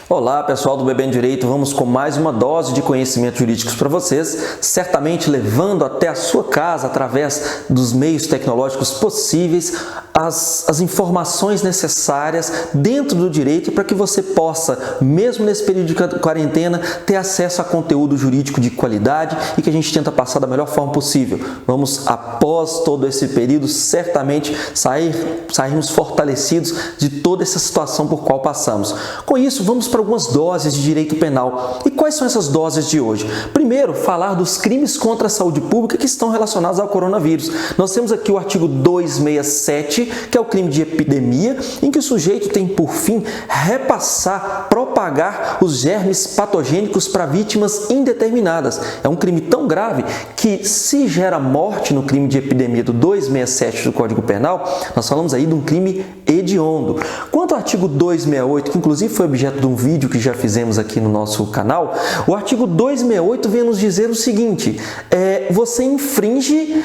Olá pessoal do Bebendo Direito, vamos com mais uma dose de conhecimentos jurídicos para vocês, certamente levando até a sua casa, através dos meios tecnológicos possíveis, as informações necessárias dentro do direito para que você possa, mesmo nesse período de quarentena, ter acesso a conteúdo jurídico de qualidade e que a gente tenta passar da melhor forma possível. Vamos, após todo esse período, certamente sairmos fortalecidos de toda essa situação por qual passamos. Com isso, vamos para algumas doses de direito penal. E quais são essas doses de hoje? Primeiro, falar dos crimes contra a saúde pública que estão relacionados ao coronavírus. Nós temos aqui o artigo 267, que é o crime de epidemia, em que o sujeito tem por fim repassar, propagar os germes patogênicos para vítimas indeterminadas. É um crime tão grave que, se gera morte no crime de epidemia do 267 do Código Penal, nós falamos aí de um crime hediondo. Quanto ao artigo 268, que inclusive foi objeto de um vídeo que já fizemos aqui no nosso canal, o artigo 268 vem nos dizer o seguinte: você infringe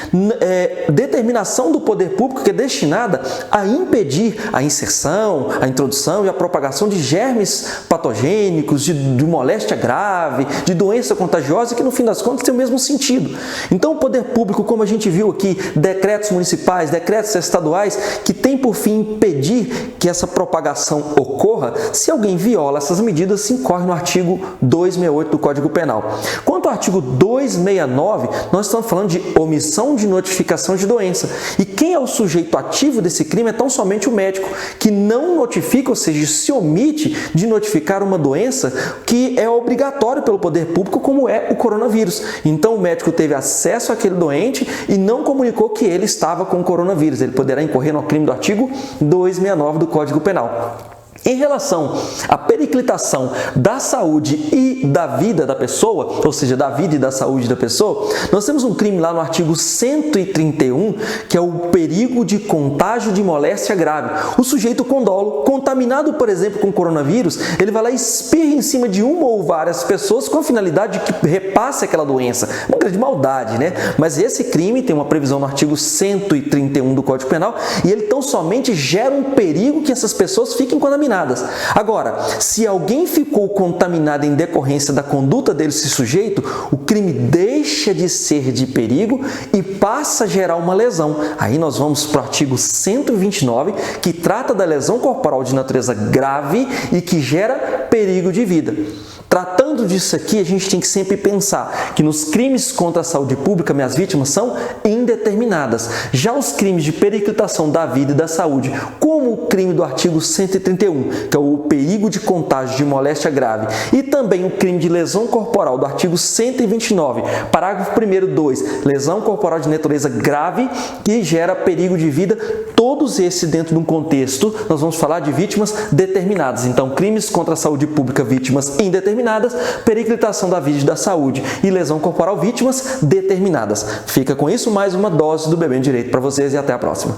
determinação do poder público que é destinada a impedir a inserção, a introdução e a propagação de germes patogênicos, de moléstia grave, de doença contagiosa, que no fim das contas tem o mesmo sentido. Então o poder público, como a gente viu aqui, decretos municipais, decretos estaduais, que tem por fim impedir que essa propagação ocorra, se alguém viola essas medidas, se incorre no artigo 268 do Código Penal. Quanto ao artigo 269, nós estamos falando de omissão de notificação de doença. E quem é o sujeito ativo desse crime é tão somente o médico, que não notifica, ou seja, se omite de notificar uma doença que é obrigatório pelo poder público, como é o coronavírus. Então o médico teve acesso àquele doente e não comunicou que ele estava com o coronavírus. Ele poderá incorrer no crime do artigo 269 do Código Penal. Em relação à periclitação da saúde e da vida da pessoa, ou seja, da vida e da saúde da pessoa, nós temos um crime lá no artigo 131, que é o perigo de contágio de moléstia grave. O sujeito com dolo, contaminado, por exemplo, com coronavírus, ele vai lá e espirra em cima de uma ou várias pessoas com a finalidade de que repasse aquela doença. Uma grande maldade, né? Mas esse crime tem uma previsão no artigo 131 do Código Penal e ele tão somente gera um perigo que essas pessoas fiquem contaminadas. Agora, se alguém ficou contaminado em decorrência da conduta desse sujeito, o crime deixa de ser de perigo e passa a gerar uma lesão. Aí nós vamos para o artigo 129, que trata da lesão corporal de natureza grave e que gera perigo de vida. Tratando disso aqui, a gente tem que sempre pensar que nos crimes contra a saúde pública, minhas vítimas são indeterminadas. Já os crimes de periclitação da vida e da saúde, como o crime do artigo 131, que é o perigo de contágio de moléstia grave, e também o crime de lesão corporal do artigo 129, parágrafo 1º, 2, lesão corporal de natureza grave que gera perigo de vida, todos esses dentro de um contexto, nós vamos falar de vítimas determinadas. Então, crimes contra a saúde pública, vítimas indeterminadas, periclitação da vida e da saúde e lesão corporal, vítimas determinadas. Fica com isso mais uma dose do Bebendo Direito para vocês e até a próxima.